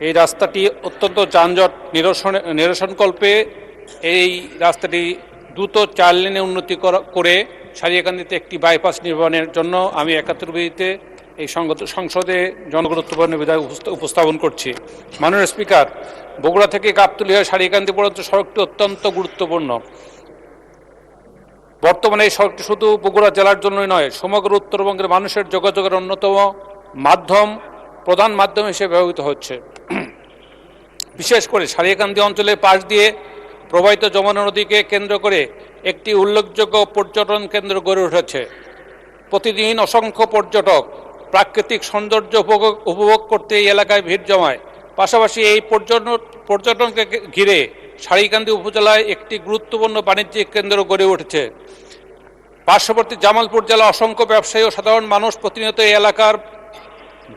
এই রাস্তাটি অত্যন্ত যানজট নিরসনকল্পে এই রাস্তাটি দ্রুত 4 লেনে উন্নতি করে সারিয়াকান্দিতে একটি বাইপাস নির্মাণের জন্য আমি 71 এই সংসদে জনগুরুত্বপূর্ণ বিধায়ক উপস্থাপন করছি। মাননীয় স্পিকার, বগুড়া থেকে গাবতলী হয়ে সারিয়াকান্দি পর্যন্ত সড়কটি অত্যন্ত গুরুত্বপূর্ণ। বর্তমানে এই সড়কটি শুধু বগুড়া জেলার জন্যই নয়, সমগ্র উত্তরবঙ্গের মানুষের যোগাযোগের অন্যতম প্রধান মাধ্যম হিসেবে ব্যবহৃত হচ্ছে। বিশেষ করে সারিয়াকান্দি অঞ্চলের পাশ দিয়ে প্রবাহিত যমুনা নদীকে কেন্দ্র করে একটি উল্লেখযোগ্য পর্যটন কেন্দ্র গড়ে উঠেছে। প্রতিদিন অসংখ্য পর্যটক প্রাকৃতিক সৌন্দর্য উপভোগ করতে এই এলাকায় ভিড় জমায়। পাশাপাশি এই পর্যটনকে ঘিরে সারিয়াকান্দি উপজেলায় একটি গুরুত্বপূর্ণ বাণিজ্যিক কেন্দ্র গড়ে উঠেছে। পার্শ্ববর্তী জামালপুর জেলা অসংখ্য ব্যবসায়ী ও সাধারণ মানুষ প্রতিনিয়ত এই এলাকার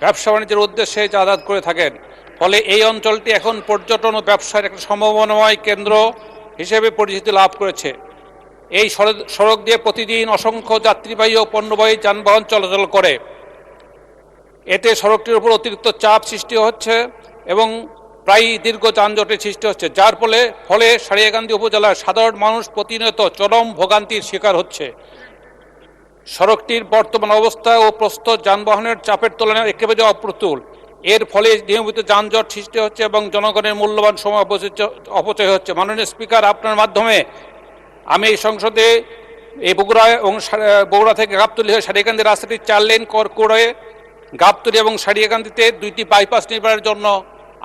ব্যবসা বাণিজ্যের উদ্দেশ্যে যাতায়াত করে থাকেন। ফলে এই অঞ্চলটি এখন পর্যটন ও ব্যবসার একটা সম্ভাবনাময় কেন্দ্র হিসেবে পরিচিতি লাভ করেছে। এই সড়ক দিয়ে প্রতিদিন অসংখ্য যাত্রীবাহী ও পণ্যবাহী যানবাহন চলাচল করে। এতে সড়কটির উপর অতিরিক্ত চাপ সৃষ্টি হচ্ছে এবং প্রায় দীর্ঘ যানজটের সৃষ্টি হচ্ছে, যার ফলে সারিয়াকান্দি উপজেলার সাধারণ মানুষ প্রতিনিয়ত চরম ভোগান্তির শিকার হচ্ছে। সড়কটির বর্তমান অবস্থা ও প্রস্থ যানবাহনের চাপের তুলনায় একেবারে অপ্রতুল। এর ফলে নিয়মিত যানজট সৃষ্টি হচ্ছে এবং জনগণের মূল্যবান সময় অপচয় হচ্ছে। মাননীয় স্পিকার, আপনার মাধ্যমে আমি এই সংসদে এই বগুড়া থেকে গাবতলী হয়ে সারিয়াকান্দি রাস্তাটি 4 লেন করে গাবতলী এবং সারিয়াকান্দিতে 2টি বাইপাস নির্মাণের জন্য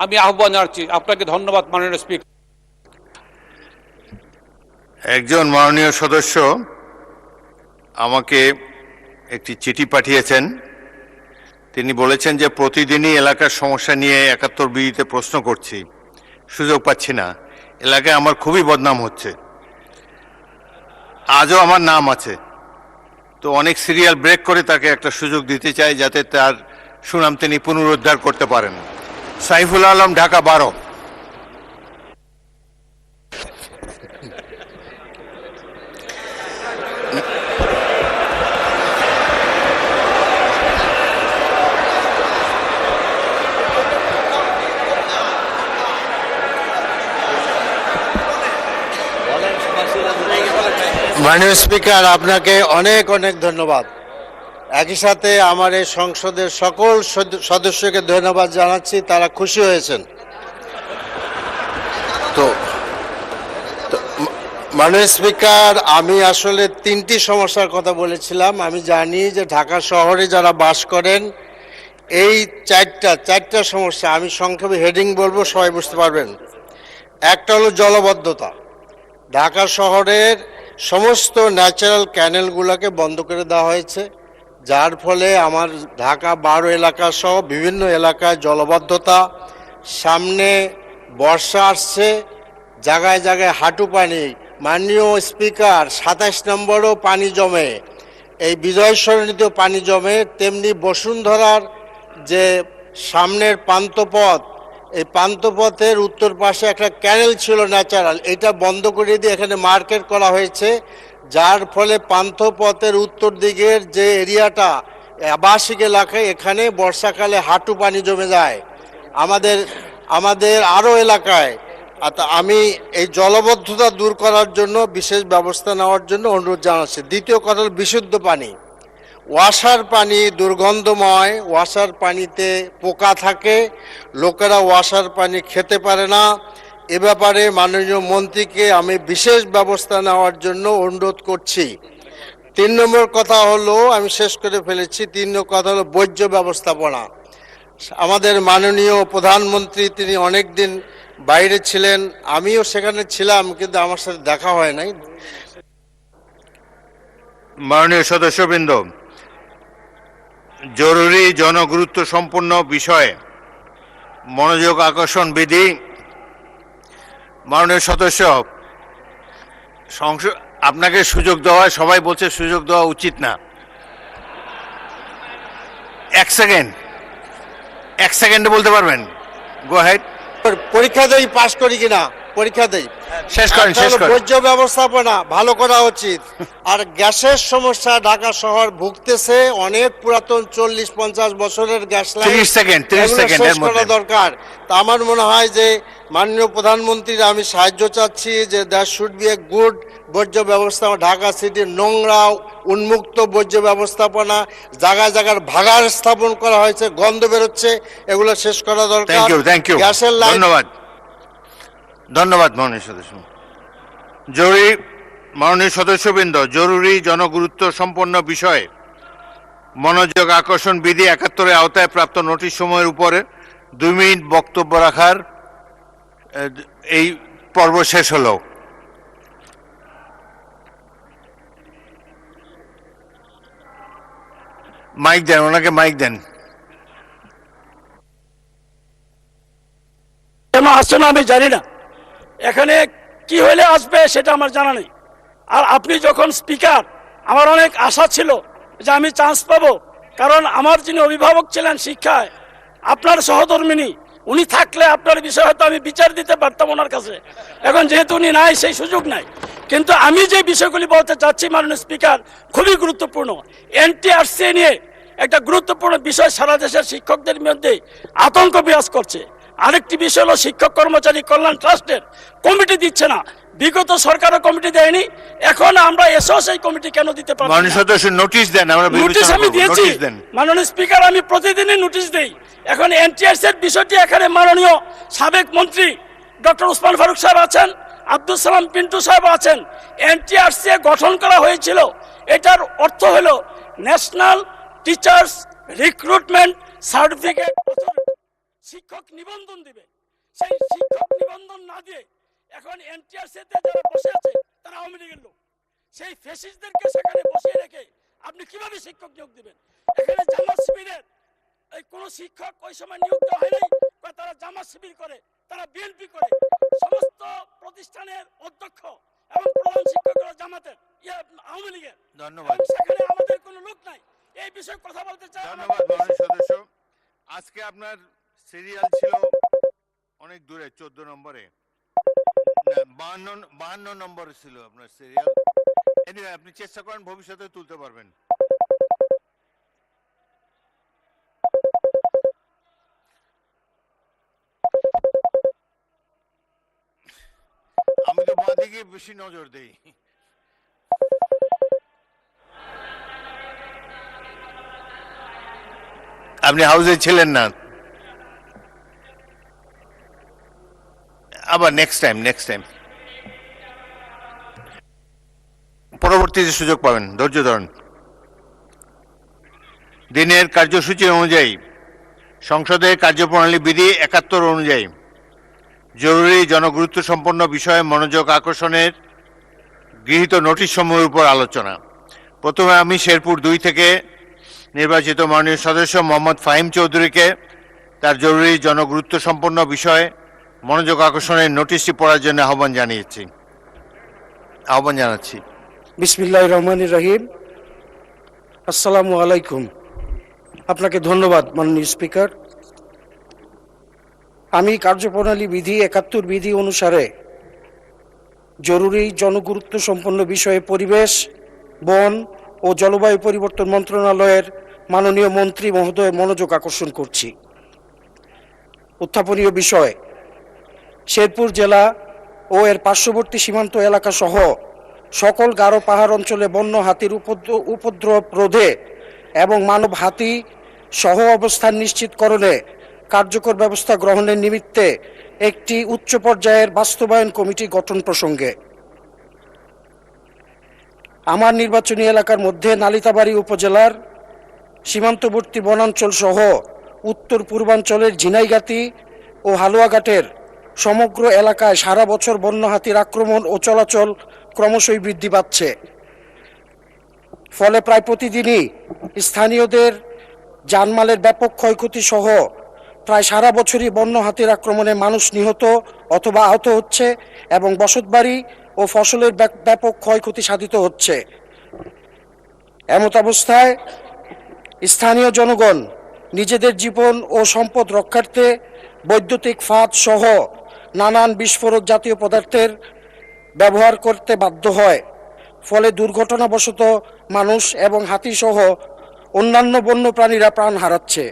আমি আহ্বান জানাচ্ছি। আপনাকে ধন্যবাদ মাননীয় স্পিকার। একজন মাননীয় সদস্য আমাকে একটি চিঠি পাঠিয়েছেন। তিনি বলেছেন যে প্রতিদিনই এলাকার সমস্যা নিয়ে 71 প্রশ্ন করছি, সুযোগ পাচ্ছি না, এলাকায় আমার খুবই বদনাম হচ্ছে। আজও আমার নাম আছে, তো অনেক সিরিয়াল ব্রেক করে তাকে একটা সুযোগ দিতে চাই যাতে তার সুনাম তিনি পুনরুদ্ধার করতে পারেন। সাইফুল আলম, ঢাকা 12। মাননীয় স্পিকার, আপনাকে অনেক অনেক ধন্যবাদ। একই সাথে আমার এই সংসদের সকল সদস্যকে ধন্যবাদ জানাচ্ছি, তারা খুশি হয়েছেন। তো মাননীয় স্পিকার, আমি আসলে 3টি সমস্যার কথা বলেছিলাম। আমি জানি যে ঢাকা শহরে যারা বাস করেন এই চারটা সমস্যা, আমি সংক্ষেপে হেডিং বলবো, সবাই বুঝতে পারবেন। একটা হলো জলবদ্ধতা। ঢাকা শহরের সমস্ত ন্যাচারাল ক্যানেলগুলোকে বন্ধ করে দেওয়া হয়েছে, যার ফলে আমার ঢাকা 12 এলাকা সহ বিভিন্ন এলাকায় জলবদ্ধতা। সামনে বর্ষা আসছে, জায়গায় জায়গায় হাঁটু পানি। মাননীয় স্পিকার, 27 নম্বরও পানি জমে, এই বিজয় সরণিতেও পানি জমে। তেমনি বসুন্ধরার যে সামনের পান্থপথ, এই পান্থপথের উত্তর পাশে একটা ক্যানেল ছিল ন্যাচারাল, এটা বন্ধ করে দিয়ে এখানে মার্কেট করা হয়েছে, যার ফলে পান্থপথের উত্তর দিকের যে এরিয়াটা আবাসিক এলাকায়, এখানে বর্ষাকালে হাঁটু পানি জমে যায়। আমাদের আরও এলাকায় আমি এই জলবদ্ধতা দূর করার জন্য বিশেষ ব্যবস্থা নেওয়ার জন্য অনুরোধ জানাচ্ছি। দ্বিতীয় কথা হল বিশুদ্ধ পানি। ওয়াসার পানি দুর্গন্ধময়, ওয়াসার পানিতে পোকা থাকে, লোকেরা ওয়াসার পানি খেতে পারে না। এ ব্যাপারে মাননীয় মন্ত্রীকে আমি বিশেষ ব্যবস্থা নেওয়ার জন্য অনুরোধ করছি। 3 নম্বর কথা হলো, আমি শেষ করে ফেলেছি, 3 নম্বর কথা হলো বর্জ্য ব্যবস্থাপনা। আমাদের মাননীয় প্রধানমন্ত্রী তিনি অনেক দিন বাইরে ছিলেন, আমিও সেখানে ছিলাম, কিন্তু আমার সাথে দেখা হয় নাই। মাননীয় সদস্যবৃন্দ, জরুরি জনগুরুত্ব সম্পন্ন বিষয়ে মনোযোগ আকর্ষণ বিধি। মাননীয় সদস্য, আপনাকে সুযোগ দেওয়া, সবাই বলছে সুযোগ দেওয়া উচিত না। 1 সেকেন্ডে বলতে পারবেন? গো হেড। পরীক্ষা দিয়ে পাস করি কিনা, পরীক্ষা দেই। শেষ করেন, একটা শেষ হলো করেন। বর্জ্য ব্যবস্থাপনা ভালো করা উচিত, আর গ্যাসের সমস্যা ঢাকা শহর ভুগতেছে, অনেক পুরাতন 40-50 বছরের গ্যাস লাইন, 30 সেকেন্ড, 30 এগুলো সেকেন্ড শেষ এর করা মধ্যে। দরকার। তা আমার মনে হয় যে মাননীয় প্রধানমন্ত্রীর আমি সাহায্য চাচ্ছি যে that should B a good বর্জ্য ব্যবস্থাপনা। ঢাকা সিটির নোংরা উন্মুক্ত বর্জ্য ব্যবস্থাপনা, জায়গায় জায়গায় ভাগাড় স্থাপন করা হয়েছে, গন্ধ বেরোচ্ছে, এগুলো শেষ করা দরকার। থ্যাংক ইউ, থ্যাংক ইউ, গ্যাসের লাইন ধন্যবাদ, ধন্যবাদ মাননীয় সদস্য। জরুরি মাননীয় সদস্যবৃন্দ, জরুরি জনগুরুত্ব সম্পন্ন বিষয়ে মনোযোগ আকর্ষণ বিধি 71 আওতায় প্রাপ্ত নোটিশ সময়ের উপরে 2 মিনিট বক্তব্য রাখার এই পর্ব শেষ হলো। মাইক দেন, ওনাকে মাইক দেন। কেন আসছে না আমি জানি না, এখানে কি হলে আসবে সেটা আমার জানা নেই। আর আপনি যখন স্পিকার, আমার অনেক আশা ছিল যে আমি চান্স পাবো, কারণ আমার যিনি অভিভাবক ছিলেন শিক্ষায়, আপনার সহধর্মিনী, উনি থাকলে আপনার বিষয় হয়তো আমি বিচার দিতে পারতাম ওনার কাছে। এখন যেহেতু উনি নাই, সেই সুযোগ নাই। কিন্তু আমি যে বিষয়গুলি বলতে চাচ্ছি মাননীয় স্পিকার, খুবই গুরুত্বপূর্ণ। এনটিআরসি নিয়ে একটা গুরুত্বপূর্ণ বিষয় সারা দেশের শিক্ষকদের মধ্যে আতঙ্ক বিরাজ করছে। আরেকটি বিষয় হলো শিক্ষক কর্মচারী কল্যাণ ট্রাস্টের কমিটি দিচ্ছে না। বিগত সরকারও কমিটি দেয়নি, এখন আমরা এসেও সেই কমিটি কেন দিতে পারবো? মাননীয় সদস্য নোটিশ দেন, আমরা নোটিশ বিবেচনা আমি করব। দিয়েছি নোটিশ দেন। মাননীয় স্পিকার, আমি প্রতিদিনই নোটিশ দেই। এখন এনটিআরসি এর বিষয়টি এখানে মাননীয় সাবেক মন্ত্রী ডক্টর উসমান ফারুক সাহেব আছেন, আব্দুল সালাম পিন্টু সাহেব আছেন। এনটিআরসি গঠন করা হয়েছিল, এটার অর্থ হলো national teachers recruitment certificate authority. শিক্ষক নিবন্ধন দিবে, সেই শিক্ষক নিবন্ধন না দিয়ে এখন এনটিআরসি তে যারা বসে আছে তারা আওয়ামী লীগের লোক। সেই ফ্যাসিস্টদেরকে সেখানে বসিয়ে রেখে আপনি কিভাবে শিক্ষক নিয়োগ দিবেন? এখানে জামাত শিবিরের এই কোন শিক্ষক ওই সময় নিয়োগ দেওয়া হয়নি, তারা জামাত শিবির করে, তারা বিএনপি করে। সমস্ত প্রতিষ্ঠানের অধ্যক্ষ এবং প্রধান শিক্ষকরা জামাতের, আওয়ামী লীগের। ধন্যবাদ, এবং সেখানে আমাদের কোনো লোক নাই। এই বিষয়ে কথা বলতে চাই। ধন্যবাদ মাননীয় সদস্য। আজকে আপনার সিরিয়াল ছিল অনেক দূরে, 14 নম্বরে, না 52 নম্বরে ছিল আপনার সিরিয়াল। এনিওয়ে, আপনি চেষ্টা করেন, ভবিষ্যতে তুলতে পারবেন। আমি তো বাঁ দিকে বেশি নজর দেই। আপনি হাউসে ছিলেন না, আবার নেক্সট টাইম পরবর্তীতে সুযোগ পাবেন, ধৈর্য ধরুন। দিনের কার্যসূচি অনুযায়ী সংসদের কার্যপ্রণালী বিধি 71 অনুযায়ী জরুরি জনগুরুত্ব সম্পন্ন বিষয়ে মনোযোগ আকর্ষণের গৃহীত নোটিশ সমূহের উপর আলোচনা। প্রথমে আমি শেরপুর 2 থেকে নির্বাচিত মাননীয় সদস্য মোহাম্মদ ফাহিম চৌধুরীকে তার জরুরি জনগুরুত্ব সম্পন্ন বিষয়ে মনোযোগ আকর্ষণের নোটিশটি পড়ার জন্য আহ্বান জানাচ্ছি। বিসমিল্লাহির রহমানির রহিম। আসসালামু আলাইকুম। আপনাকে ধন্যবাদ মাননীয় স্পিকার। আমি কার্যপ্রণালী বিধি 71 বিধি অনুসারে জরুরি জনগুরুত্ব সম্পন্ন বিষয়ে পরিবেশ, বন ও জলবায়ু পরিবর্তন মন্ত্রণালয়ের মাননীয় মন্ত্রী মহোদয়ের মনোযোগ আকর্ষণ করছি। উত্থাপনীয় বিষয়: শেরপুর জেলা ও এর পার্শ্ববর্তী সীমান্ত এলাকা সহ সকল গারো পাহাড় অঞ্চলে বন্য হাতির উপদ্রব রোধে এবং মানব হাতি সহ অবস্থান নিশ্চিতকরণে কার্যকর ব্যবস্থা গ্রহণের নিমিত্তে একটি উচ্চ পর্যায়ের বাস্তবায়ন কমিটি গঠন প্রসঙ্গে আমার নির্বাচনী এলাকার মধ্যে নালিতাবাড়ী উপজেলার সীমান্তবর্তী বনাঞ্চল সহ উত্তর পূর্বাঞ্চলের ঝিনাইগাতি ও হালুয়াঘাটের সমগ্র এলাকায় সারা বছর বন্য হাতির আক্রমণ ও চলাচল ক্রমশই বৃদ্ধি পাচ্ছে। ফলে প্রায় প্রতিদিনই স্থানীয়দের জানমালের ব্যাপক ক্ষয়ক্ষতি সহ প্রায় সারা বছরই বন্য হাতির আক্রমণে মানুষ নিহত অথবা আহত হচ্ছে এবং বসতবাড়ি ও ফসলের ব্যাপক ক্ষয়ক্ষতি সাধিত হচ্ছে। এমত অবস্থায় স্থানীয় জনগণ নিজেদের জীবন ও সম্পদ রক্ষার্থে বৈদ্যুতিক ফাঁদ সহ নানান বিস্ফোরক জাতীয় পদার্থের ব্যবহার করতে বাধ্য হয়, ফলে দুর্ঘটনাবশত মানুষ এবং হাতিসহ অন্যান্য বন্যপ্রাণীরা প্রাণ হারাচ্ছে।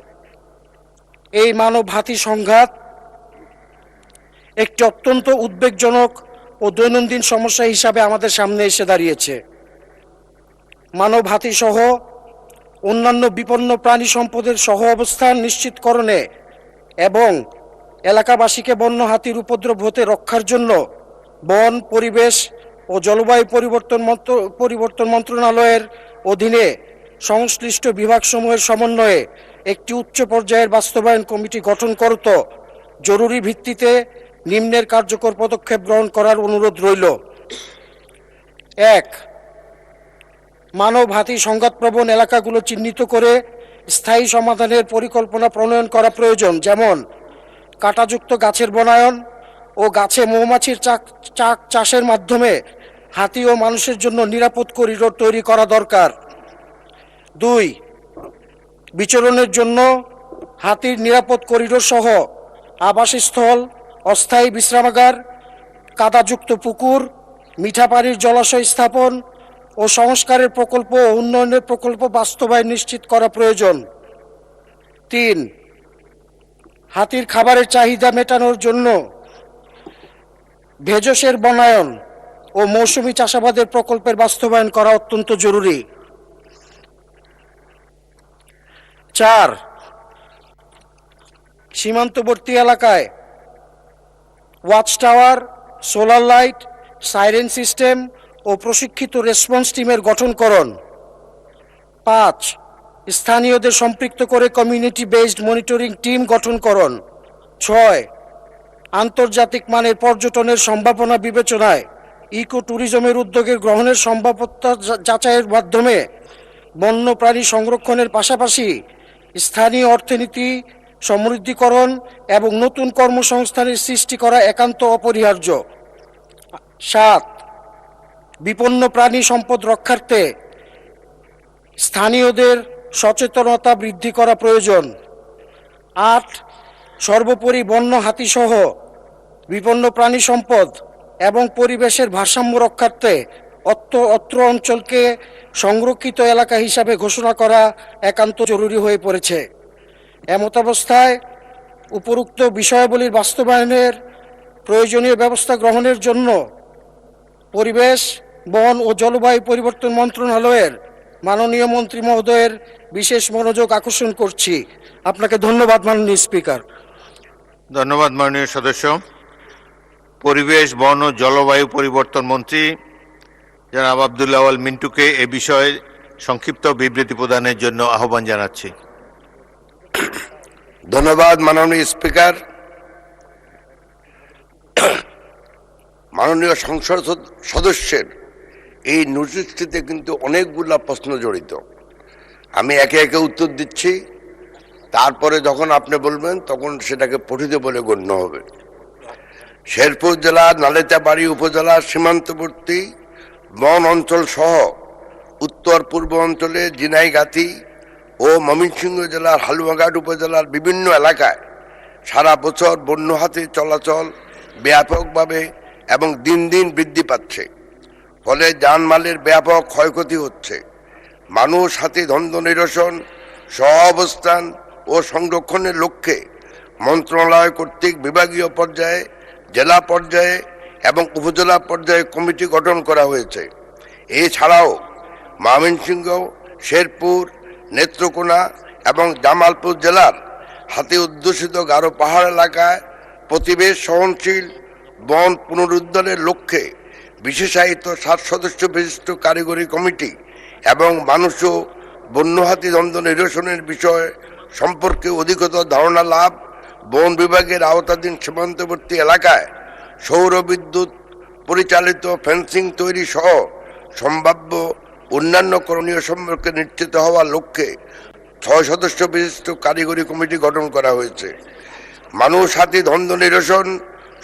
এই মানব হাতি সংঘাত একটি অত্যন্ত উদ্বেগজনক ও দৈনন্দিন সমস্যা হিসাবে আমাদের সামনে এসে দাঁড়িয়েছে। মানব হাতি সহ অন্যান্য বিপন্ন প্রাণী সম্পদের সহ অবস্থান নিশ্চিতকরণে এবং এলাকাবাসীকে বন্য হাতির উপদ্রব হতে রক্ষার জন্য বন, পরিবেশ ও জলবায়ু পরিবর্তন মন্ত্রণালয়ের অধীনে সংশ্লিষ্ট বিভাগসমূহের সমন্বয়ে একটি উচ্চ পর্যায়ের বাস্তবায়ন কমিটি গঠন করত জরুরি ভিত্তিতে নিম্নের কার্যকর পদক্ষেপ গ্রহণ করার অনুরোধ রইল। ১. মানব হাতি সংঘাতপ্রবণ এলাকাগুলো চিহ্নিত করে স্থায়ী সমাধানের পরিকল্পনা প্রণয়ন করা প্রয়োজন, যেমন কাঁটাযুক্ত গাছের বনায়ন ও গাছে মৌমাছির চাষের মাধ্যমে হাতি ও মানুষের জন্য নিরাপদ করিডোর তৈরি করা দরকার। ২. বিচরণের জন্য হাতির নিরাপদ করিডোর সহ আবাসস্থল, অস্থায়ী বিশ্রামাগার, কাদাযুক্ত পুকুর, মিঠা পানির জলাশয় স্থাপন ও সংস্কারের প্রকল্প ও উন্নয়নের প্রকল্প বাস্তবায়ন নিশ্চিত করা প্রয়োজন। ৩. হাতির খাবারের চাহিদা মেটানোর জন্য ভেষজের বনায়ন ও মৌসুমী চাষাবাদের প্রকল্পের বাস্তবায়ন করা অত্যন্ত জরুরি। ৪. সীমান্তবর্তী এলাকায় watch tower, solar light, siren system ও প্রশিক্ষিত রেসপন্স টিমের গঠনকরণ। ৫. স্থানীয়দের সম্পৃক্ত করে কমিউনিটি বেসড মনিটরিং টিম গঠনকরণ। ৬. আন্তর্জাতিক মানের পর্যটনের সম্ভাবনা বিবেচনায় ইকো ট্যুরিজমের উদ্যোগের গ্রহণের সম্ভাব্যতা যাচাইয়ের মাধ্যমে বন্যপ্রাণী সংরক্ষণের পাশাপাশি স্থানীয় অর্থনীতি সমৃদ্ধিকরণ এবং নতুন কর্মসংস্থানের সৃষ্টি করা একান্ত অপরিহার্য। ৭. বিপন্ন প্রাণী সম্পদ রক্ষার্থে স্থানীয়দের সচেতনতা বৃদ্ধি করা প্রয়োজন। ৮. সর্বোপরি বন্য হাতিসহ বিপন্ন প্রাণী সম্পদ এবং পরিবেশের ভারসাম্য রক্ষার্থে অত্র অঞ্চলকে সংরক্ষিত এলাকা হিসাবে ঘোষণা করা একান্ত জরুরি হয়ে পড়েছে। এমতাবস্থায় উপরোক্ত বিষয়াবলীর বাস্তবায়নের প্রয়োজনীয় ব্যবস্থা গ্রহণের জন্য পরিবেশ, বন ও জলবায়ু পরিবর্তন মন্ত্রণালয়ের মাননীয় মন্ত্রী মহোদয়ের বিশেষ মনোযোগ আকর্ষণ করছি। আপনাকে ধন্যবাদ মাননীয় স্পিকার। ধন্যবাদ মাননীয় সদস্য। পরিবেশ, বন ও জলবায়ু পরিবর্তন মন্ত্রী জনাব আব্দুল আউয়াল মিন্টুকে এ বিষয়ে সংক্ষিপ্ত বিবৃতি প্রদানের জন্য আহ্বান জানাচ্ছি। ধন্যবাদ মাননীয় স্পিকার। মাননীয় সংসদ সদস্যের এই নোটিশটিতে কিন্তু অনেকগুলা প্রশ্ন জড়িত। আমি একে একে উত্তর দিচ্ছি, তারপরে যখন আপনি বলবেন তখন সেটাকে পঠিত বলে গণ্য হবে। শেরপুর জেলার নালিতাবাড়ী উপজেলার সীমান্তবর্তী বন অঞ্চল সহ উত্তর পূর্ব অঞ্চলে ঝিনাইগাতি ও ময়মনসিংহ জেলার হালুয়াঘাট উপজেলার বিভিন্ন এলাকায় সারা বছর বন্য হাতির চলাচল ব্যাপকভাবে এবং দিন দিন বৃদ্ধি পাচ্ছে, ফলে জানমালের ব্যাপক ক্ষয়ক্ষতি হচ্ছে। মানুষ হাতি দ্বন্দ্ব নিরসন, সহাবস্থান ও সংরক্ষণের লক্ষ্যে মন্ত্রণালয় কর্তৃক বিভাগীয় পর্যায়ে, জেলা পর্যায়ে এবং উপজেলা পর্যায়ে কমিটি গঠন করা হয়েছে। এছাড়াও ময়মনসিংহ, শেরপুর, নেত্রকোনা এবং জামালপুর জেলার হাতি অধ্যুষিত গারো পাহাড় এলাকায় প্রতিবেশ সহনশীল বন পুনরুদ্ধারের লক্ষ্যে বিশেষায়িত 7 সদস্য বিশিষ্ট কারিগরি কমিটি এবং মানুষ ও বন্য হাতি দ্বন্দ্ব নিরসনের বিষয় সম্পর্কে অধিকতর ধারণা লাভ, বন বিভাগের আওতাধীন সীমান্তবর্তী এলাকায় সৌর বিদ্যুৎ পরিচালিত ফেন্সিং তৈরি সহ সম্ভাব্য অন্যান্য করণীয় সম্পর্কে নিশ্চিত হওয়ার লক্ষ্যে 6 সদস্য বিশিষ্ট কারিগরি কমিটি গঠন করা হয়েছে। মানুষ হাতি দ্বন্দ্ব নিরসন,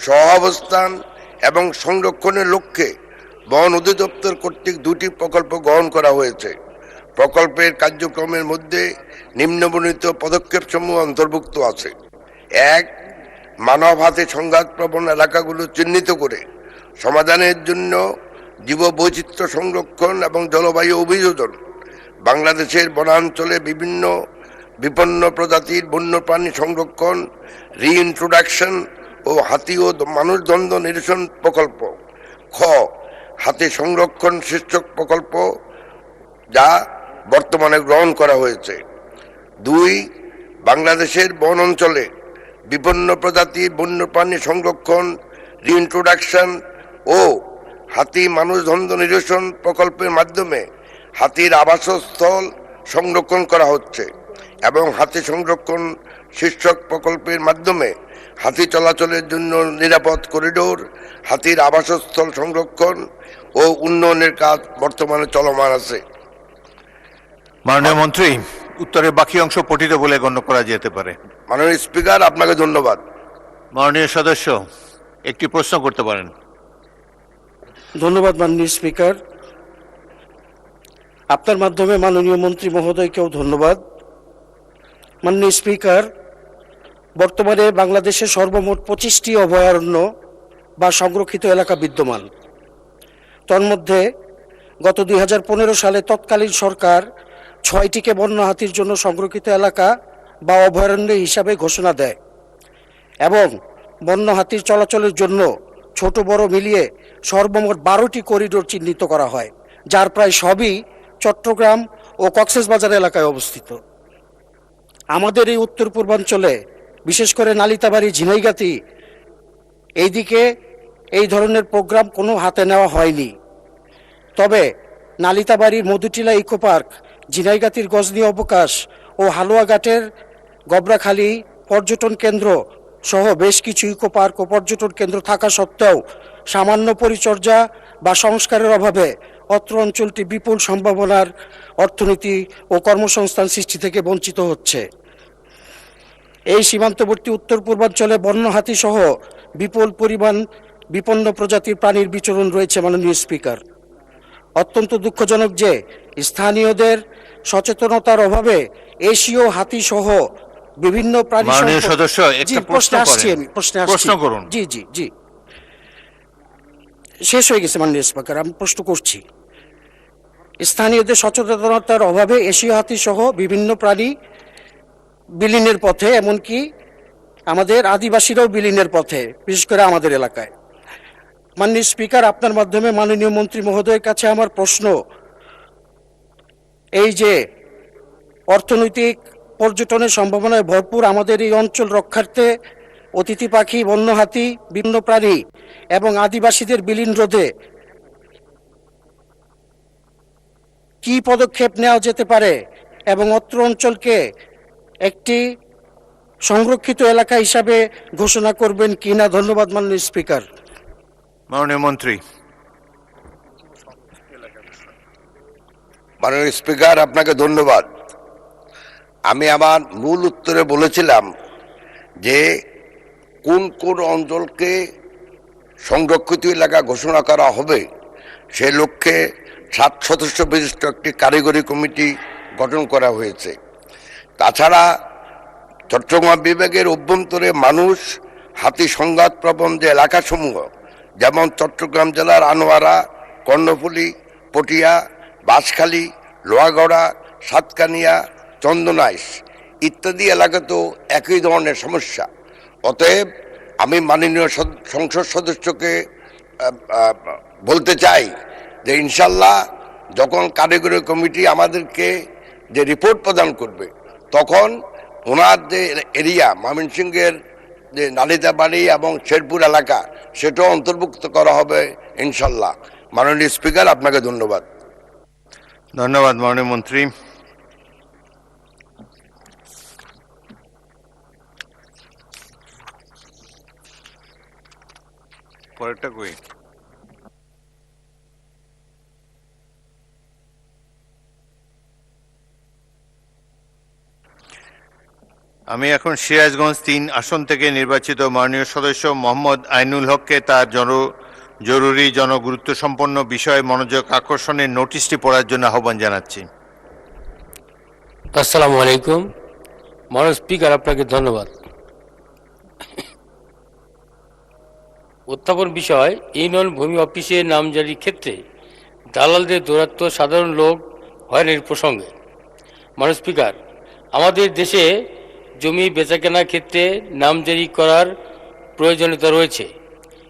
সহাবস্থান এবং সংরক্ষণের লক্ষ্যে বন অধিদপ্তর কর্তৃক 2টি প্রকল্প গ্রহণ করা হয়েছে। প্রকল্পের কার্যক্রমের মধ্যে নিম্নবর্ণিত পদক্ষেপসমূহ অন্তর্ভুক্ত আছে। 1. মানব হাতে সংঘাতপ্রবণ এলাকাগুলো চিহ্নিত করে সমাধানের জন্য জীববৈচিত্র্য সংরক্ষণ এবং জলবায়ু অভিযোজন, বাংলাদেশের বনাঞ্চলে বিভিন্ন বিপন্ন প্রজাতির বন্যপ্রাণী সংরক্ষণ, রিইন্ট্রোডাকশন ও হাতি ও মানুষদ্বন্দ্ব নিরসন প্রকল্প। খ, হাতি সংরক্ষণ শীর্ষক প্রকল্প যা বর্তমানে গ্রহণ করা হয়েছে। 2, বাংলাদেশের বন অঞ্চলে বিপন্ন প্রজাতির বন্যপ্রাণী সংরক্ষণ, রিইন্ট্রোডাকশন ও হাতি মানুষদ্বন্দ্ব নিরসন প্রকল্পের মাধ্যমে হাতির আবাসস্থল সংরক্ষণ করা হচ্ছে এবং হাতি সংরক্ষণ শীর্ষক প্রকল্পের মাধ্যমে হাতি চলাচলের জন্য নিরাপদ করিডোর, হাতির আবাসস্থল সংরক্ষণ ও উন্নয়নের কাজ বর্তমানে চলমান আছে। মাননীয় মন্ত্রী, উত্তরের বাকি অংশ পঠিত বলে গণ্য করা যেতে পারে। মাননীয় স্পিকার, আপনাকে ধন্যবাদ। মাননীয় সদস্য একটি প্রশ্ন করতে পারেন। ধন্যবাদ মাননীয় স্পিকার। আপনার মাধ্যমে মাননীয় মন্ত্রী মহোদয়কেও ধন্যবাদ। মাননীয় স্পিকার, বর্তমানে বাংলাদেশে সর্বমোট 25টি অভয়ারণ্য বা সংরক্ষিত এলাকা বিদ্যমান। তন্মধ্যে গত 2015 সালে তৎকালীন সরকার 6টিকে বন্য হাতির জন্য সংরক্ষিত এলাকা বা অভয়ারণ্য হিসাবে ঘোষণা দেয় এবং বন্য হাতির চলাচলের জন্য ছোট বড় মিলিয়ে সর্বমোট 12টি করিডোর চিহ্নিত করা হয়, যার প্রায় সবই চট্টগ্রাম ও কক্সবাজার এলাকায় অবস্থিত। আমাদের এই উত্তর পূর্বাঞ্চলে বিশেষ করে নালিতাবাড়ি, ঝিনাইগাতি এইদিকে এই ধরনের প্রোগ্রাম কোনো হাতে নেওয়া হয়নি। তবে নালিতাবাড়ির মধুটিলা ইকো পার্ক, ঝিনাইগাতির গজনী অবকাশ ও হালুয়াঘাটের গবরাখালী পর্যটন কেন্দ্র সহ বেশ কিছু ইকো পার্ক ও পর্যটন কেন্দ্র থাকা সত্ত্বেও সামান্য পরিচর্যা বা সংস্কারের অভাবে অত্র অঞ্চলটি বিপুল সম্ভাবনার অর্থনীতি ও কর্মসংস্থান সৃষ্টি থেকে বঞ্চিত হচ্ছে। এই সীমান্তবর্তী উত্তর পূর্বাঞ্চলে বন্য হাতি সহ বিপুল পরিমাণ বিপন্ন প্রজাতির প্রাণীর বিচরণ রয়েছে। মাননীয় স্পিকার, অত্যন্ত দুঃখজনক যে স্থানীয়দের সচেতনতার অভাবে এশীয় হাতি সহ বিভিন্ন প্রাণী মাননীয় সদস্য একটা প্রশ্ন করেন। প্রশ্ন করুন। জি জি জি, শেষ হয়ে গেছে মাননীয় স্পিকার, আমি প্রশ্ন করছি। স্থানীয়দের সচেতনতার অভাবে এশীয় হাতি সহ বিভিন্ন প্রাণী বিলীনের পথে, এমনকি আমাদের আদিবাসীরাও বিলীনের পথে, বিশেষ করে আমাদের এলাকায়। মাননীয় স্পিকার, আপনার মাধ্যমে মাননীয় মন্ত্রী মহোদয়ের কাছে আমার প্রশ্ন, এই যে অর্থনৈতিক পর্যটনের সম্ভাবনায় ভরপুর আমাদের এই অঞ্চল রক্ষার্থে অতিথি পাখি, বন্য হাতি, বিভিন্ন প্রাণী এবং আদিবাসীদের বিলীন রোধে কি পদক্ষেপ নেওয়া যেতে পারে এবং অত্র অঞ্চলকে একটি সংরক্ষিত এলাকা হিসাবে ঘোষণা করবেন কিনা? ধন্যবাদ মাননীয় স্পিকার। মাননীয় মন্ত্রী। মাননীয় স্পিকার, আপনাকে ধন্যবাদ। আমি আমার মূল উত্তরে বলেছিলাম যে কোন কোন অঞ্চলকে সংরক্ষিত এলাকা ঘোষণা করা হবে সে লক্ষ্যে 7 সদস্য বিশিষ্ট একটি কারিগরি কমিটি গঠন করা হয়েছে। তাছাড়া চট্টগ্রাম বিভাগের অভ্যন্তরে মানুষ হাতি সংঘাতপ্রবণ যে এলাকাসমূহ, যেমন চট্টগ্রাম জেলার আনোয়ারা, কর্ণফুলী, পটিয়া, বাঁশখালী, লোহাগড়া, সাতকানিয়া, চন্দনাইশ ইত্যাদি এলাকাতেও একই ধরনের সমস্যা। অতএব আমি মাননীয় সংসদ সদস্যকে বলতে চাই যে ইনশাল্লাহ যখন কারিগরি কমিটি আমাদেরকে যে রিপোর্ট প্রদান করবে তখন ওনার যে এরিয়া ময়মনসিংহের যে নালিতাবাড়ি এবং শেরপুর এলাকা সেটাও অন্তর্ভুক্ত করা হবে ইনশাল্লাহ। মাননীয় স্পিকার, আপনাকে ধন্যবাদ। ধন্যবাদ মাননীয় মন্ত্রী। পরেরটা কই? আমি এখন সিরাজগঞ্জ 3 আসন থেকে নির্বাচিত মাননীয় সদস্য মোহাম্মদ আইনুল হককে তার জরুরি জনগুরুত্ব সম্পন্ন বিষয়ে মনোযোগ আকর্ষণের নোটিশটি পড়ার জন্য আহ্বান জানাচ্ছি। আসসালামু আলাইকুম। মাননীয় স্পিকার, আপনাকে ধন্যবাদ। উত্থাপন বিষয় ইউনিয়ন ভূমি অফিসের নামজারির ক্ষেত্রে দালালদের দৌরাত্ম সাধারণ লোক হয়রানির প্রসঙ্গে। মাননীয় স্পিকার, আমাদের দেশে জমি বেচাকেনার ক্ষেত্রে নামজারি করার প্রয়োজনীয়তা রয়েছে।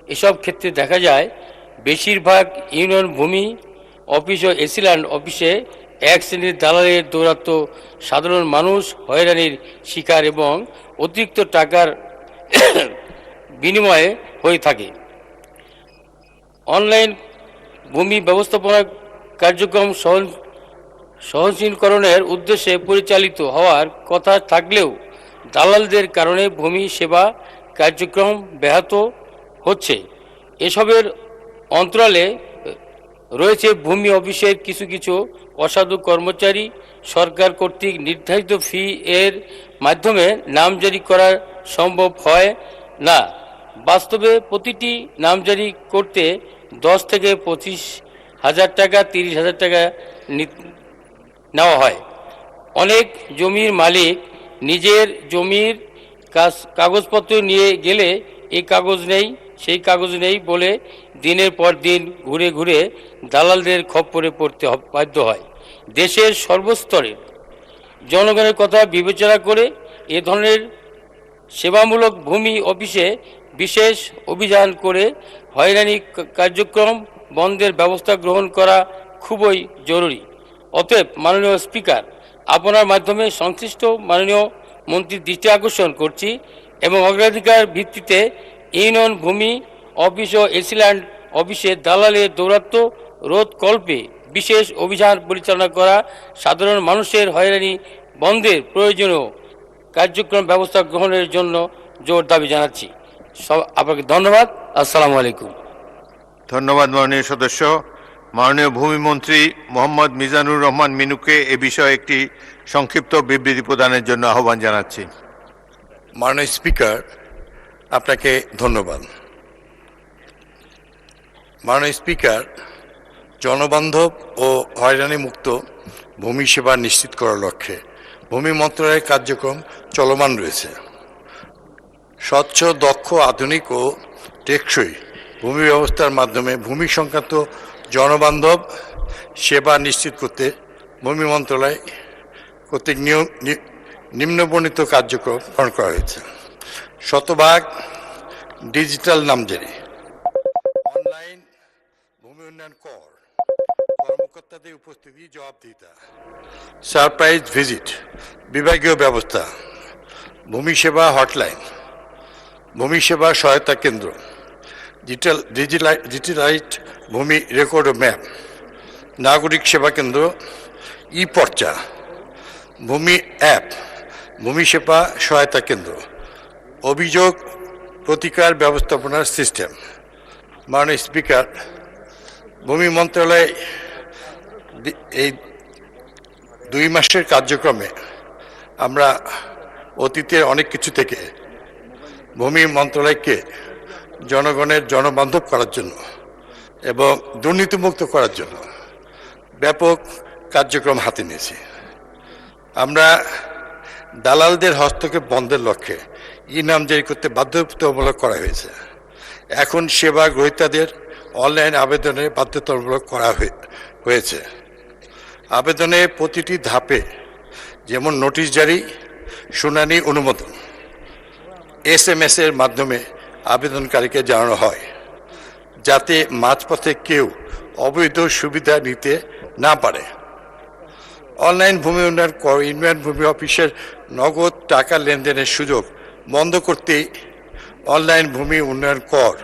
এসব ক্ষেত্রে দেখা যায় বেশিরভাগ ইউনিয়ন ভূমি অফিস ও এসিল্যান্ড অফিসে এক শ্রেণীর দালালের দৌরাত্ম সাধারণ মানুষ হয়রানির শিকার এবং অতিরিক্ত টাকার বিনিময়ে হয়ে থাকে। অনলাইন ভূমি ব্যবস্থাপনা কার্যক্রম সহজীকরণের উদ্দেশ্যে পরিচালিত হওয়ার কথা থাকলেও দালালদের কারণে ভূমি সেবা কার্যক্রম ব্যাহত হচ্ছে। এসবের অন্তরালে রয়েছে ভূমি অফিসের কিছু কিছু অসাধু কর্মচারী সরকার কর্তৃক নির্ধারিত ফি এর মাধ্যমে নামজারি করা সম্ভব হয় না। বাস্তবে প্রতিটি নামজারি করতে 10 থেকে 25,000 টাকা, 30,000 টাকা নেওয়া হয়। অনেক জমির মালিক নিজের জমির কাগজপত্র নিয়ে গেলে এই কাগজ নেই, সেই কাগজ নেই বলে দিনের পর দিন ঘুরে ঘুরে দালালদের খপ্পরে পড়তে বাধ্য হয়। দেশের সর্বস্তরের জনগণের কথা বিবেচনা করে এ ধরনের সেবামূলক ভূমি অফিসে বিশেষ অভিযান করে হয়রানি কার্যক্রম বন্ধের ব্যবস্থা গ্রহণ করা খুবই জরুরি। অতএব মাননীয় স্পিকার, আপনার মাধ্যমে সংশ্লিষ্ট মাননীয় মন্ত্রীর দৃষ্টি আকর্ষণ করছি এবং অগ্রাধিকার ভিত্তিতে ইউনিয়ন ভূমি অফিস ও এসিল্যান্ড অফিসে দালালের দৌরাত্ম্য রোধকল্পে বিশেষ অভিযান পরিচালনা করা, সাধারণ মানুষের হয়রানি বন্ধের প্রয়োজনীয় কার্যক্রম ব্যবস্থা গ্রহণের জন্য জোর দাবি জানাচ্ছি। আপনাকে ধন্যবাদ। আসসালামু আলাইকুম। ধন্যবাদ মাননীয় সদস্য। মাননীয় ভূমিমন্ত্রী মোহাম্মদ মিজানুর রহমান মিনুকে এ বিষয়ে একটি সংক্ষিপ্ত বিবৃতি প্রদানের জন্য আহ্বান জানাচ্ছি। মাননীয় স্পিকার, আপনাকে ধন্যবাদ। মাননীয় স্পিকার, জনবান্ধব ও হয়রানি মুক্ত ভূমি সেবা নিশ্চিত করার লক্ষ্যে ভূমি মন্ত্রণালয়ের কার্যক্রম চলমান রয়েছে। স্বচ্ছ, দক্ষ, আধুনিক ও টেকসই ভূমি ব্যবস্থার মাধ্যমে ভূমি সংক্রান্ত জনবান্ধব সেবা নিশ্চিত করতে ভূমি মন্ত্রণালয় কর্তৃক নিম্নবর্ণিত কার্যক্রম গ্রহণ করা হয়েছে। শতভাগ ডিজিটাল নামজারি, অনলাইন ভূমি উন্নয়ন কর, কর্মকর্তাদের উপস্থিতি জবাবদিহিতা, সারপ্রাইজ ভিজিট, বিভাগীয় ব্যবস্থা, ভূমি সেবা হটলাইন, ভূমি সেবা সহায়তা কেন্দ্র, ডিজিটালাইজড ভূমি রেকর্ড ও ম্যাপ, নাগরিক সেবা কেন্দ্র, ই পর্চা, ভূমি অ্যাপ, ভূমি সেবা সহায়তা কেন্দ্র, অভিযোগ প্রতিকার ব্যবস্থাপনার সিস্টেম। মাননীয় স্পিকার, ভূমি মন্ত্রণালয় এই 2 মাসের কার্যক্রমে আমরা অতীতের অনেক কিছু থেকে ভূমি মন্ত্রণালয়কে জনগণের জনবান্ধব করার জন্য এবং দুর্নীতিমুক্ত করার জন্য ব্যাপক কার্যক্রম হাতে নিয়েছি। আমরা দালালদের হস্তক্ষেপ বন্ধের লক্ষ্যে নামজারি করতে বাধ্যতামূলক করা হয়েছে। এখন সেবা গ্রহীতাদের অনলাইন আবেদনের বাধ্যতামূলক করা হয়েছে। আবেদনের প্রতিটি ধাপে যেমন নোটিশ জারি, শুনানি, অনুমোদন SMS এর মাধ্যমে আবেদনকারীকে জানানো হয়, যাতে মাঝপথে কেউ অবৈধ সুবিধা নিতে না পারে। অনলাইন ভূমি উন্নয়ন কর, ইউনিয়ন ভূমি অফিসের নগদ টাকা লেনদেনের সুযোগ বন্ধ করতে অনলাইন ভূমি উন্নয়ন কর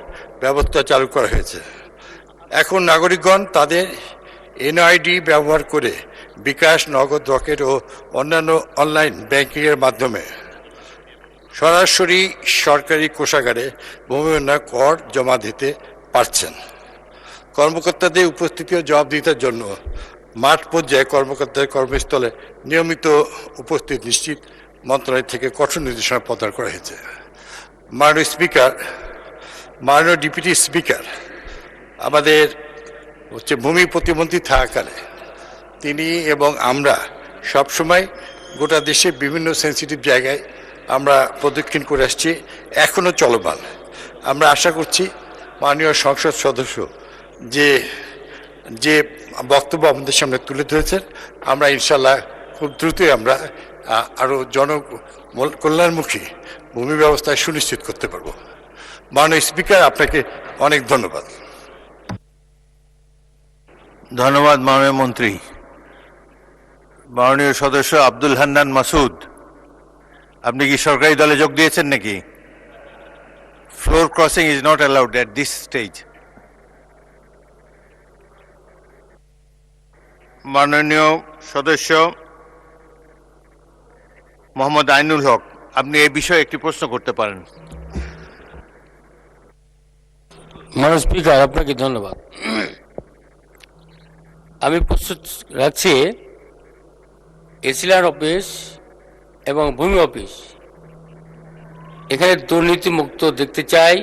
ব্যবস্থা চালু করা হয়েছে। এখন নাগরিকগণ তাদের NID ব্যবহার করে বিকাশ, নগদ, রকেট ও অন্যান্য অনলাইন ব্যাংকিংয়ের মাধ্যমে সরাসরি সরকারি কোষাগারে ভূমি উন্নয়ন কর জমা দিতে পারছেন। কর্মকর্তাদের উপস্থিতি ও জবাবদিহিতার জন্য মাঠ পর্যায়ে কর্মকর্তাদের কর্মস্থলে নিয়মিত উপস্থিত নিশ্চিত মন্ত্রণালয় থেকে কঠোর নির্দেশনা প্রদান করা হয়েছে। মাননীয় স্পিকার, মাননীয় ডেপুটি স্পিকার আমাদের ভূমি প্রতিমন্ত্রী থাকাকালে তিনি এবং আমরা সবসময় গোটা দেশে বিভিন্ন সেন্সিটিভ জায়গায় আমরা প্রদক্ষিণ করে আসছি, এখনও চলমান। আমরা আশা করছি মাননীয় সংসদ সদস্য যে যে বক্তব্য আমাদের সামনে তুলে ধরেছেন, আমরা ইনশাল্লাহ খুব দ্রুতই আমরা আরও কল্যাণমুখী ভূমি ব্যবস্থা সুনিশ্চিত করতে পারবো। মাননীয় স্পিকার, আপনাকে অনেক ধন্যবাদ। ধন্যবাদ মাননীয় মন্ত্রী। মাননীয় সদস্য আব্দুল হান্নান মাসুদ, আপনি কি সরকারি দলে যোগ দিয়েছেন নাকি? Floor crossing is not allowed at this stage. মাননীয় সদস্য মোহাম্মদ আইনুল হক, আপনি এই বিষয়ে একটি প্রশ্ন করতে পারেন। মাননীয় স্পিকার, আপনাকে ধন্যবাদ। আমি প্রস্তুত রাখছি এসিলার অফিস এবং ভূমি অফিস এখানে দুর্নীতিমুক্ত দেখতে চাই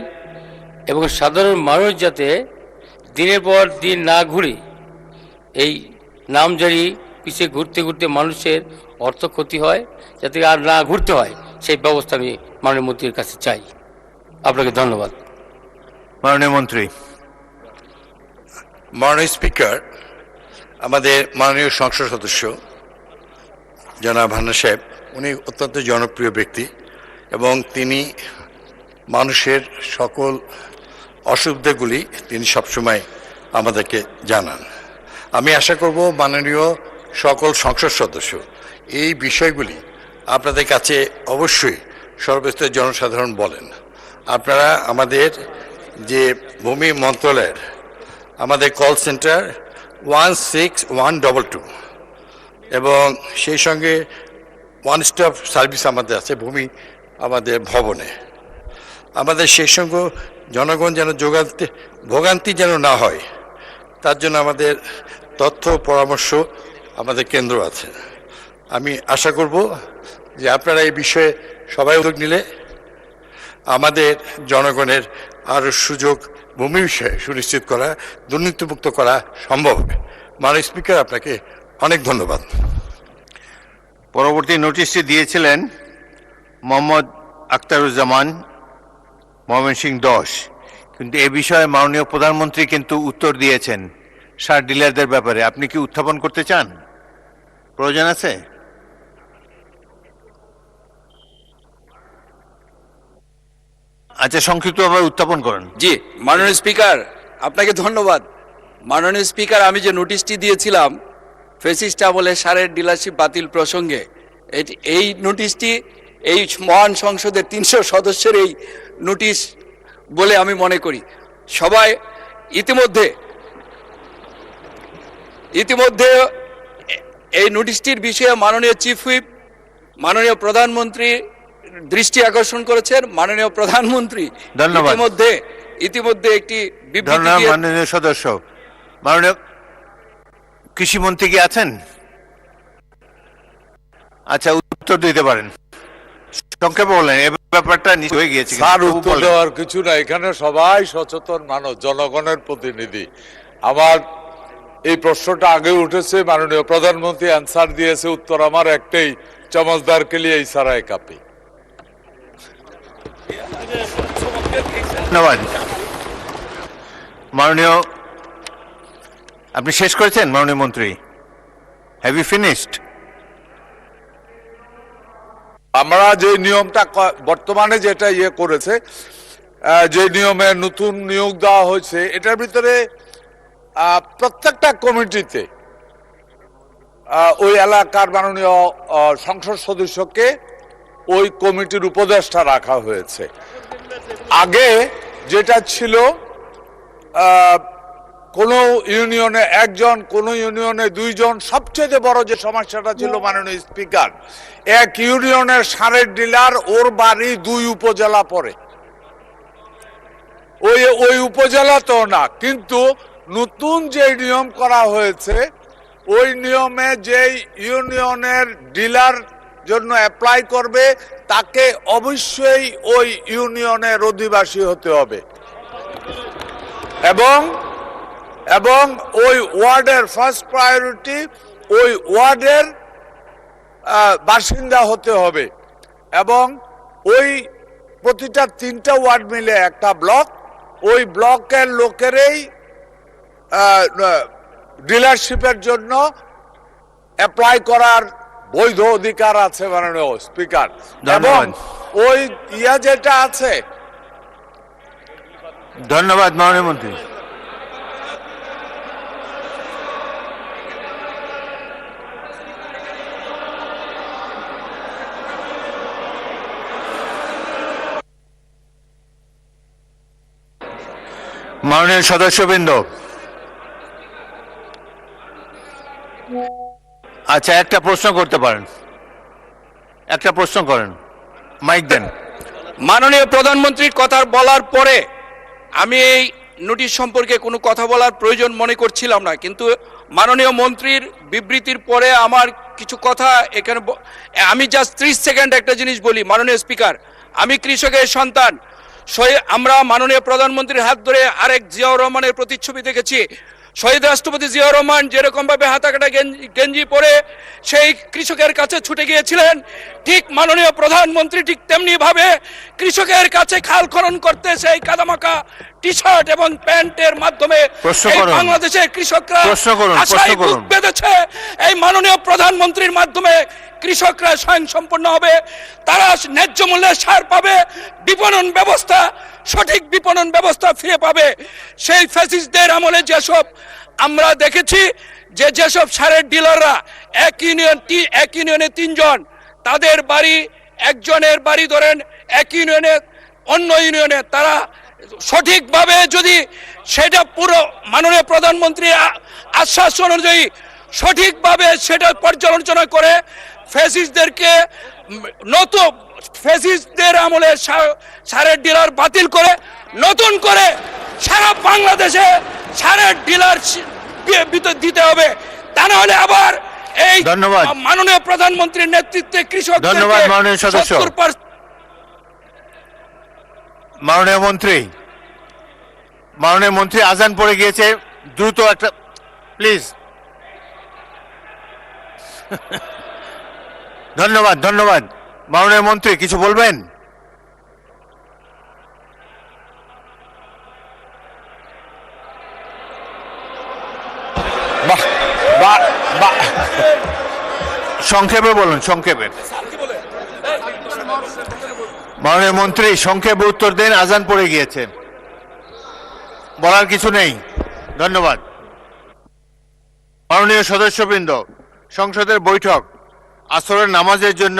এবং সাধারণ মানুষ যাতে দিনের পর দিন না ঘুরে এই নামজারি পিছিয়ে ঘুরতে ঘুরতে মানুষের অর্থ ক্ষতি হয়, যাতে আর না ঘুরতে হয় সেই ব্যবস্থা আমি মাননীয় মন্ত্রীর কাছে চাই। আপনাকে ধন্যবাদ। মাননীয় মন্ত্রী। মাননীয় স্পিকার, আমাদের মাননীয় সংসদ সদস্য জনাব হান্না সাহেব, উনি অত্যন্ত জনপ্রিয় ব্যক্তি এবং তিনি মানুষের সকল অসুবিধাগুলি তিনি সবসময় আমাদেরকে জানান। আমি আশা করব মাননীয় সকল সংসদ সদস্য এই বিষয়গুলি আপনাদের কাছে অবশ্যই সর্বস্তরের জনসাধারণ বলেন। আপনারা আমাদের যে ভূমি মন্ত্রণালয়ের আমাদের কল সেন্টার 16122 এবং সেই সঙ্গে ওয়ান স্টপ সার্ভিস আমাদের আছে ভূমি আমাদের ভবনে। আমাদের সেই সঙ্গে জনগণ যেন ভোগান্তি যেন না হয় তার জন্য আমাদের তথ্য পরামর্শ আমাদের কেন্দ্র আছে। আমি আশা করব যে আপনারা এই বিষয়ে সবাই উদ্যোগ নিলে আমাদের জনগণের আরও সুযোগ ভূমি বিষয়ে সুনিশ্চিত করা, দুর্নীতিমুক্ত করা সম্ভব হবে। মাননীয় স্পিকার, আপনাকে অনেক ধন্যবাদ। পরবর্তী নোটিশটি দিয়েছিলেন মোহাম্মদ আখতারুজ্জামান, ময়মনসিংহ 10, কিন্তু এ বিষয়ে মাননীয় প্রধানমন্ত্রী কিন্তু উত্তর দিয়েছেন সার ডিলারদের ব্যাপারে। আপনি কি উত্থাপন করতে চান? প্রয়োজন আছে? আচ্ছা, সংক্ষিপ্তভাবে উত্থাপন করেন। জি, মাননীয় স্পিকার, আপনাকে ধন্যবাদ। মাননীয় স্পিকার, আমি যে নোটিশটি দিয়েছিলাম ফেসিস্ট আমলে সারের ডিলারশিপ বাতিল প্রসঙ্গে, এই নোটিশটি এই মহান সংসদের 300 সদস্যের এই নোটিশ বলে আমি মনে করি। সবাই ইতিমধ্যে এই নোটিশটির বিষয়ে মাননীয় চিফ হুইপ, মাননীয় প্রধানমন্ত্রী দৃষ্টি আকর্ষণ করেছেন। মাননীয় প্রধানমন্ত্রী ইতিমধ্যে একটি বিবৃতি দিয়ে। মাননীয় সদস্য, মাননীয় কৃষিমন্ত্রী কি আছেন? আচ্ছা, উত্তর দিতে পারেন, সংক্ষেপে বলেন। এ ব্যাপারটা নিশ্চয় হয়ে গিয়েছে। স্যার, উত্তর দেওয়ার কিছু না, এখানে সবাই সচেতন মানুষ, জনগণের প্রতিনিধি। আমার এই প্রশ্নটা আগে উঠেছে, মাননীয় প্রধানমন্ত্রী অ্যান্সার দিয়েছে, উত্তর আমার একটাই, চমচদার কে লিয়ে ইশারায় কাপি। ধন্যবাদ। মাননীয়, আপনি শেষ করেছেন মাননীয় মন্ত্রী? Have you finished? আমরা যে নিয়মটা বর্তমানে যেটা করেছে, যে নিয়মে নতুন নিয়োগ দেওয়া হয়েছে, এটার ভিতরে প্রত্যেকটা কমিটিতে ওই এলাকার মাননীয় সংসদ সদস্যকে ওই কমিটির উপদেষ্টা রাখা হয়েছে। আগে যেটা ছিল কোন ইউনিয়নে একজন, কোন ইউনিয়নে 2 জন। সবচেয়ে বড় যে সমস্যাটা ছিল মাননীয় স্পিকার, এক ইউনিয়নের সারের ডিলার, ওর বাড়ি 2 উপজেলা পড়ে। ওই উপজেলা তো না, কিন্তু নতুন যে নিয়ম করা হয়েছে ওই নিয়মে যে ইউনিয়নের ডিলার জন্য অ্যাপ্লাই করবে তাকে অবশ্যই ওই ইউনিয়নের অধিবাসী হতে হবে এবং ওই ওয়ার্ডের ফার্স্ট প্রায়োরিটি ওই ওয়ার্ডের বাসিন্দা হতে হবে এবং ওই প্রতিটা 3টা ওয়ার্ড মিলে একটা ব্লক, ওই ব্লকের লোকেরই ডিলারশিপের জন্য অ্যাপ্লাই করার বৈধ অধিকার আছে মাননীয় স্পিকার। এবং ধন্যবাদ। ওই যেটা আছে, ধন্যবাদ মাননীয় মন্ত্রী। মাননীয় সদস্যবৃন্দ, আচ্ছা একটা প্রশ্ন করতে পারেন, একটা প্রশ্ন করেন, মাইক দেন। মাননীয় প্রধানমন্ত্রীর কথা বলার পরে আমি এই নোটিশ সম্পর্কে কোনো কথা বলার প্রয়োজন মনে করছিলাম না, কিন্তু মাননীয় মন্ত্রীর বিবৃতির পরে আমার কিছু কথা এখানে আমি জাস্ট 30 সেকেন্ড একটা জিনিস বলি। মাননীয় স্পিকার, আমি কৃষকের সন্তান। আমরা মাননীয় প্রধানমন্ত্রীর হাত ধরে আরেক জিয়াউর রহমানের প্রতিচ্ছবি দেখেছি। শহীদ রাষ্ট্রপতি জিয়াউর রহমান যেরকম ভাবে হাতাকাটা গেঞ্জি পরে সেই কৃষকের কাছে ছুটে গিয়েছিলেন, ঠিক মাননীয় প্রধানমন্ত্রী ঠিক তেমনি ভাবে কৃষকের কাছে খাল খনন করতে সেই কাদামাখা টি শার্ট এবং প্যান্টের মাধ্যমে বাংলাদেশের কৃষকরা আশায় বুক বেঁধেছে। এই মাননীয় প্রধানমন্ত্রীর মাধ্যমে কৃষকরা স্বয়ংসম্পূর্ণ হবে, তারা ন্যায্য মূল্যে সার পাবে, বিপণন ব্যবস্থা, সঠিক বিপণন ব্যবস্থা ফিরে পাবে। সেই ফ্যাসিস্টদের আমলে যেসব আমরা দেখেছি যেসব সারের ডিলাররা এক ইউনিয়নে 3 জন, তাদের বাড়ি একজনের বাড়ি ধরেন এক ইউনিয়নে অন্য ইউনিয়নে, তারা সঠিকভাবে যদি সেটা পুরো মাননীয় প্রধানমন্ত্রীর আশ্বাস অনুযায়ী সঠিকভাবে সেটা পর্যালোচনা করে ফ্যাসিস্টদেরকে নতুন ফ্যাসিস্টদের আমলে সারের ডিলার বাতিল করে নতুন করে সারা বাংলাদেশে সারের ডিলার দিতে হবে। তা না হলে আবার এই মাননীয় প্রধানমন্ত্রীর নেতৃত্বে কৃষক। ধন্যবাদ মাননীয় সদস্য। মাননীয় মন্ত্রী আজান পড়ে গিয়েছে, দ্রুত একটা প্লিজ। ধন্যবাদ মাননীয় মন্ত্রী, কিছু বলবেন? সংক্ষেপে বলুন, সংক্ষেপে। মাননীয় মন্ত্রী সংক্ষেপে উত্তর দেন, আজান পড়ে গিয়েছে, বলার কিছু নেই। ধন্যবাদ। মাননীয় সদস্যবৃন্দ, সংসদের বৈঠক আসরের নামাজের জন্য